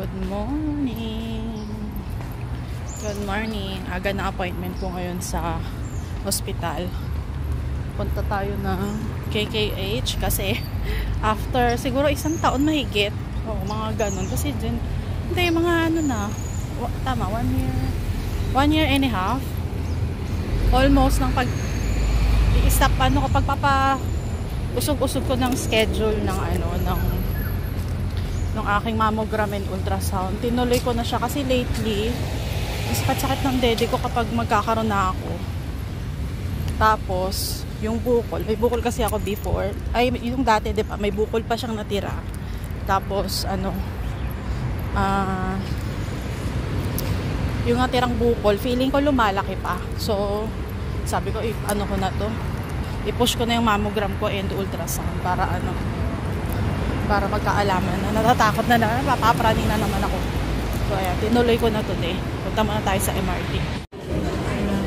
Good morning. Good morning. Aga na appointment ko ngayon sa hospital. Punta tayo ng KKH kasi after siguro isang taon mahigit. Mga ganun. Kasi dyan, hindi, mga ano na. Tama, 1 year. 1 year and a half. Almost ng pag i-stop kapag usog-usog ko ng schedule ng ng aking mammogram and ultrasound. Tinuloy ko na siya kasi lately sakit ng dede ko kapag magkakaroon na ako. Tapos yung bukol, may bukol kasi ako before, ay yung dati diba, may bukol pa siyang natira. Tapos yung natirang bukol, feeling ko lumalaki pa. So sabi ko, ko na to, i-push ko na yung mammogram ko and ultrasound para magkaalaman na. Natatakot na papapraning na naman ako. So ayan, tinuloy ko na today. Punta muna tayo sa MRT.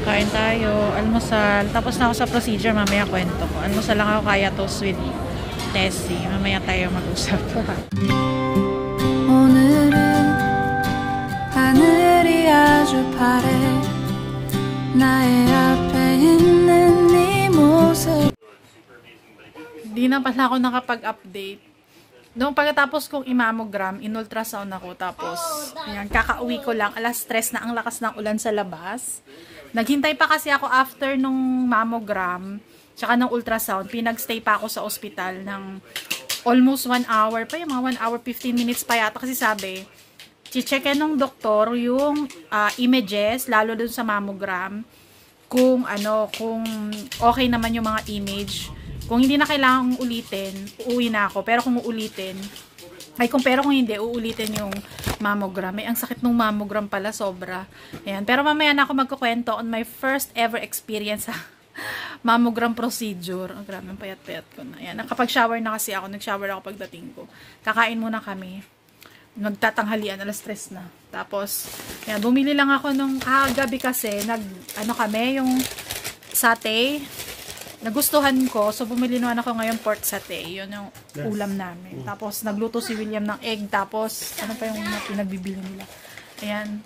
Kain tayo, almusal. Tapos na ako sa procedure, mamaya kwento ko. Almusal lang ako, kaya toast with Tessie. Mamaya tayo mag-usap. 오늘은 하늘이 아주 파래 나의 앞에 있는 네 모습. Di na pala ako nakapag-update. Noong pagkatapos kong i-mammogram, in-ultrasound ako. Tapos, ayan, kakauwi ko lang. Alas 3 na, ang lakas ng ulan sa labas. Naghintay pa kasi ako after nung mammogram, tsaka ng ultrasound. Pinagstay pa ako sa ospital ng almost 1 hour pa. Yung mga 1 hour, 15 minutes pa yata. Kasi sabi, checkin ng doktor yung images, lalo dun sa mammogram, kung okay naman yung mga image. Kung hindi na kailangang ulitin, uuwi na ako. Pero kung uulitin, kung hindi, uulitin yung mammogram. Ang sakit ng mammogram pala, sobra. Ayan. Pero mamaya na ako magkukwento on my first ever experience sa mammogram procedure. Ang grabe, ang payat-payat ko na. Ayan. Nakapag-shower na kasi ako. Nag-shower ako pagdating ko. Kakain muna kami. Nagtatanghalian, alas 3 na. Tapos, ayan, bumili lang ako nung kagabi kasi, kami, yung satay. Nagustuhan ko, so bumili naman ako ngayon pork satay. Yun yung ulam namin. Tapos nagluto si William ng egg. Tapos ano pa yung pinagbibili nila? Ayan.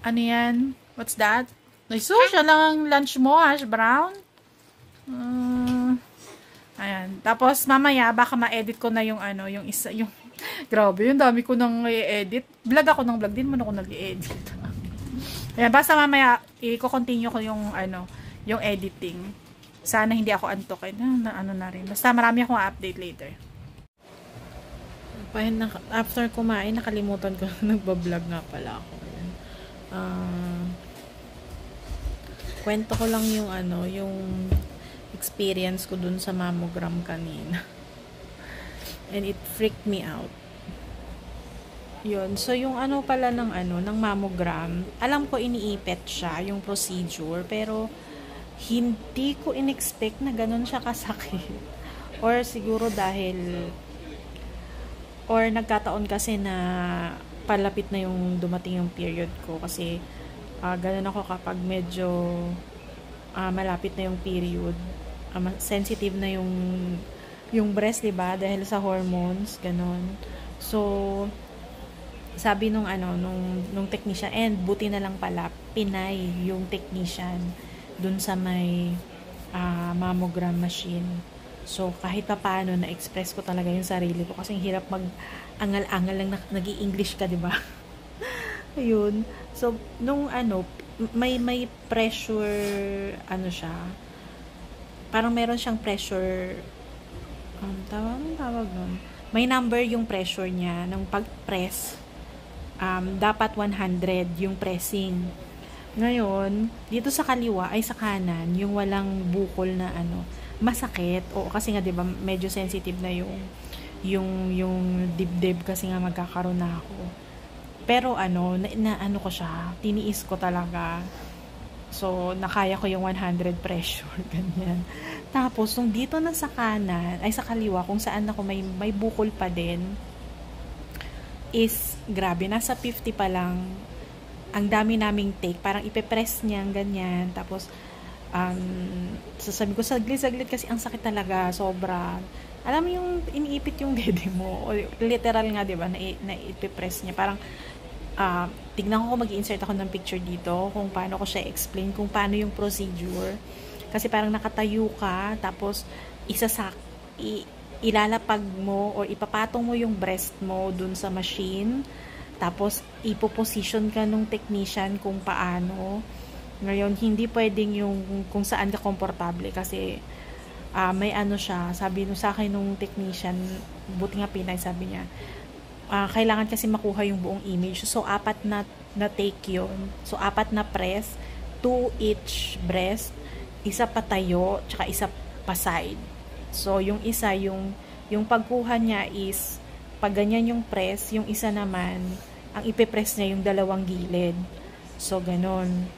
Ano yan? What's that? So, siya lang ang lunch mo, hash brown. Ayan. Tapos mamaya baka ma-edit ko na yung yung isa, yung grabe, yung dami ko nang i-edit. Vlog ako ng vlog, din mo na ako nag-i-edit. Ayan, basta mamaya i-continue ko yung yung editing. Sana hindi ako antokin. Na rin. Basta marami akong update later. After kumain, nakalimutan ko. Nagbablog nga pala ako. Kwento ko lang yung yung experience ko dun sa mammogram kanina. And it freaked me out. Yun. So, yung pala ng mammogram, alam ko iniipit siya, yung procedure, pero hindi ko in-expect na ganun siya kasakit. Or siguro nagkataon kasi na palapit na yung dumating yung period ko. Kasi ganun ako kapag medyo malapit na yung period. Sensitive na yung breast, diba? Dahil sa hormones, ganun. So, sabi nung technician, and buti na lang pala, Pinay yung technician dun sa may mammogram machine. So, kahit pa paano, na-express ko talaga yung sarili ko. Kasi hirap mag-angal-angal lang nag-i-English ka, diba? Ayun. So, nung may pressure, siya. Parang meron siyang pressure, tawag nun. May number yung pressure niya. Nung pag-press, dapat 100 yung pressing. Ngayon, dito sa kaliwa ay sa kanan, yung walang bukol na masakit. O kasi nga 'di ba, medyo sensitive na yung dibdib kasi nga magkakaroon na ako. Pero ko siya, tiniis ko talaga. So, nakaya ko yung 100 pressure, ganyan. Tapos, nung dito na sa kanan, ay sa kaliwa, kung saan ako may bukol pa din, is, grabe, nasa 50 pa lang. Ang dami naming take, parang ipe-press niya, ganyan. Tapos, sasabi ko, saglit-saglit kasi ang sakit talaga, sobra. alam mo yung iniipit yung dede mo, o literal nga, di ba, na ipipress niya, parang, tignan ko kung mag-insert ako ng picture dito, kung paano ko siya explain, kung paano yung procedure, kasi parang nakatayo ka, tapos, ilalapag mo, or ipapatong mo yung breast mo dun sa machine, tapos, ipoposition ka nung technician kung paano. Ngayon, hindi pwedeng yung kung saan ka komportable, kasi, may ano siya, sabi no sa akin nung technician, buti nga Pinay, sabi niya, kailangan kasi makuha yung buong image. So, 4 na take yun. So, 4 na press, 2 each breast, isa patayo, tsaka isa pa side. So, yung isa, yung pagkuha niya is, pag ganyan yung press, yung isa naman, ang ipipress niya yung dalawang gilid. So, ganon.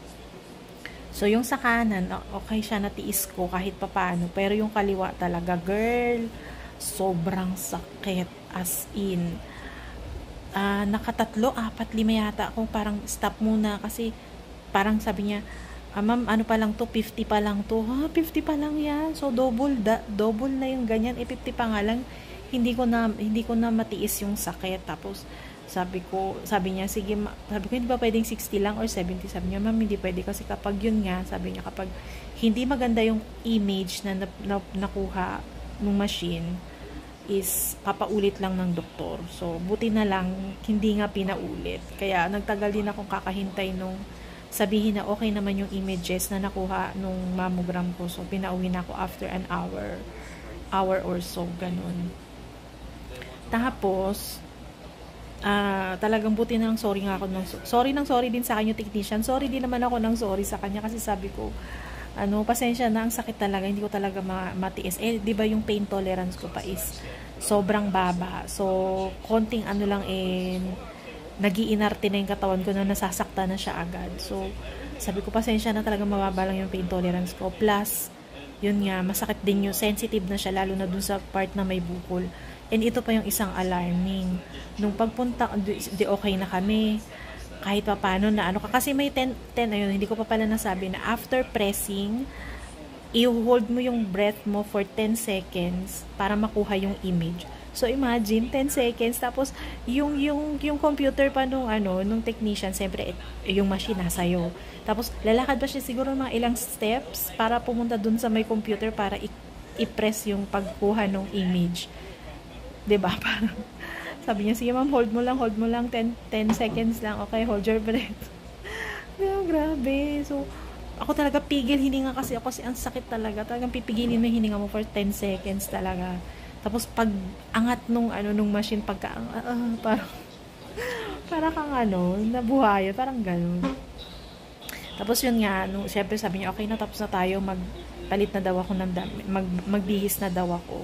So, yung sa kanan, okay siya, natiis ko kahit papaano. Pero yung kaliwa talaga, girl, sobrang sakit. As in, nakatatlo, 4, 5 yata ako. Parang stop muna kasi parang sabi niya, ma'am, ano pa lang to, 50 pa lang to. 50 pa lang yan. So, double na yung ganyan. 50 pa nga lang, hindi ko na matiis yung sakit. Tapos, sabi niya, sige, sabi ko, hindi ba pwedeng 60 lang or 70? Sabi niya, ma'am, hindi pwede kasi kapag yun nga, sabi niya, kapag hindi maganda yung image na nakuha ng machine, is papaulit lang ng doktor. So, buti na lang, hindi nga pinaulit. Kaya, nagtagal din akong kakahintay nung sabihin na okay naman yung images na nakuha nung mammogram ko. So, pinauwi na ako after an hour or so, ganun. Tapos, talagang buti na lang sorry sorry din sa kanya yung technician, sorry din naman ako ng sorry sa kanya kasi sabi ko pasensya na, ang sakit talaga, hindi ko talaga matiis, di ba yung pain tolerance ko pa is sobrang baba, so konting lang nag-iinarte na yung katawan ko na nasasakta na siya agad. So sabi ko pasensya na, talaga mababa lang yung pain tolerance ko, plus yun nga, masakit din yung, sensitive na siya lalo na dun sa part na may bukol. And ito pa yung isang alarming. Nung pagpunta, di okay na kami. Kahit pa paano na kasi may 10 ayun, hindi ko pa pala nasabi na after pressing, i-hold mo yung breath mo for 10 seconds para makuha yung image. So imagine 10 seconds tapos yung computer pa nung technician, siyempre yung machine nasa iyo. Tapos lalakad ba siya siguro mga ilang steps para pumunta dun sa may computer para i-press yung pagkuha ng image. 'Di ba? Parang sabi niya, sige ma'am, hold mo lang 10 seconds lang. Okay, hold your breath. Grabe. So ako talaga pigil hininga kasi ang sakit talaga. Talagang pipigilin mo yung hininga mo for 10 seconds talaga. Tapos pag angat nung machine, pagka para kang nabuhayan, parang gano'n. Tapos yun nga, syempre sabi niya, okay na, tapos na tayo, magpalit na daw ako ng magbihis na daw ako.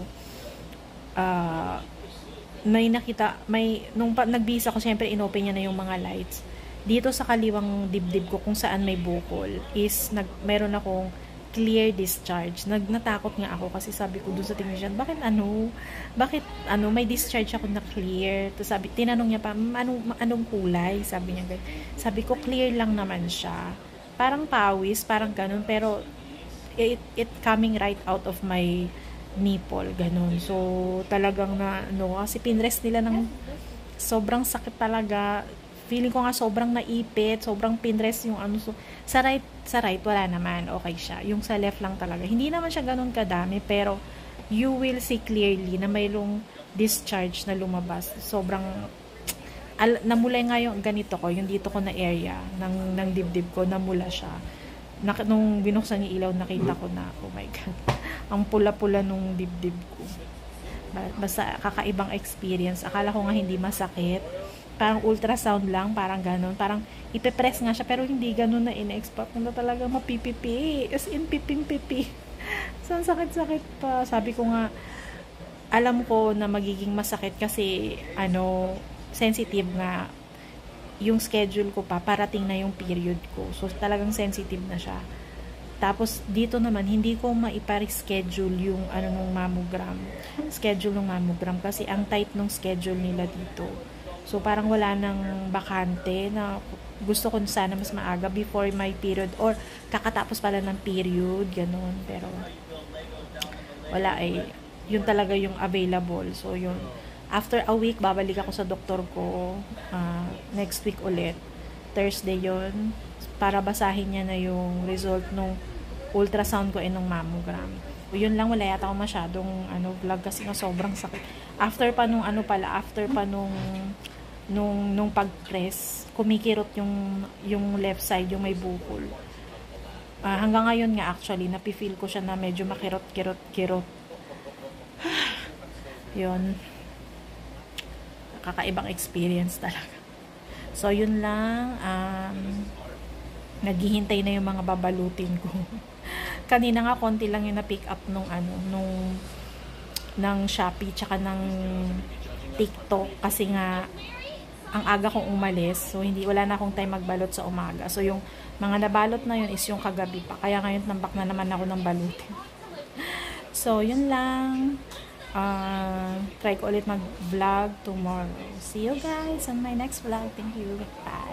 Nung nagbihis ako, syempre inopen niya na yung mga lights. Dito sa kaliwang dibdib ko, kung saan may bukol, is meron akong clear discharge. Natakot nga ako kasi sabi ko dun sa technician, bakit may discharge ako na clear? Tapos tinanong niya pa, anong kulay? Sabi niya, sabi ko, clear lang naman siya. Parang pawis, parang ganun, pero it coming right out of my nipple, ganun. So, talagang kasi pinrest nila ng sobrang sakit talaga. Feeling ko nga sobrang naipit, sobrang pinrest yung so, sa right, wala naman, okay siya. Yung sa left lang talaga. Hindi naman siya ganun kadami, pero you will see clearly na mayroong discharge na lumabas. Sobrang, namulay nga yung ganito ko, yung dito ko na area, ng dibdib ko, namula siya. Nung binuksan yung ilaw, nakita ko na, oh my God, ang pula-pula nung dibdib ko. Basta kakaibang experience. Akala ko nga hindi masakit. Parang ultrasound lang, parang ganun. Parang ipipress nga siya, pero hindi ganun na in-expect mo na talaga mapipipi. As in, piping-pipi. So, sakit-sakit pa. Sabi ko nga, alam ko na magiging masakit kasi, sensitive nga yung schedule ko pa, parating na yung period ko. So, talagang sensitive na siya. Tapos, dito naman, hindi ko maipa-reschedule yung nung mammogram. Schedule ng mammogram kasi ang tight nung schedule nila dito. So, parang wala nang bakante na gusto ko sana mas maaga before my period or kakatapos pala ng period, ganun. Pero, wala yun talaga yung available. So, yun. After a week, babalik ako sa doktor ko. Next week ulit. Thursday yun. Para basahin niya na yung result nung ultrasound ko nung mammogram. Yun lang, wala yata ako masyadong vlog kasi nga sobrang sakit. After pa nung nung pag-press, kumikirot yung left side, yung may bukol. Hanggang ngayon nga actually, napifeel ko siya na medyo makirot-kirot. Yun. Kakaibang experience talaga. So, yun lang. Naghihintay na yung mga babalutin ko. Kanina nga, konti lang yung na-pick up ng Shopee tsaka ng TikTok kasi nga ang aga kong umalis, so wala na akong time magbalot sa umaga. So yung mga nabalot na yun is yung kagabi pa, kaya ngayon tambak na naman ako ng balutin. So yun lang, try ko ulit mag vlog tomorrow. See you guys on my next vlog. Thank you, bye.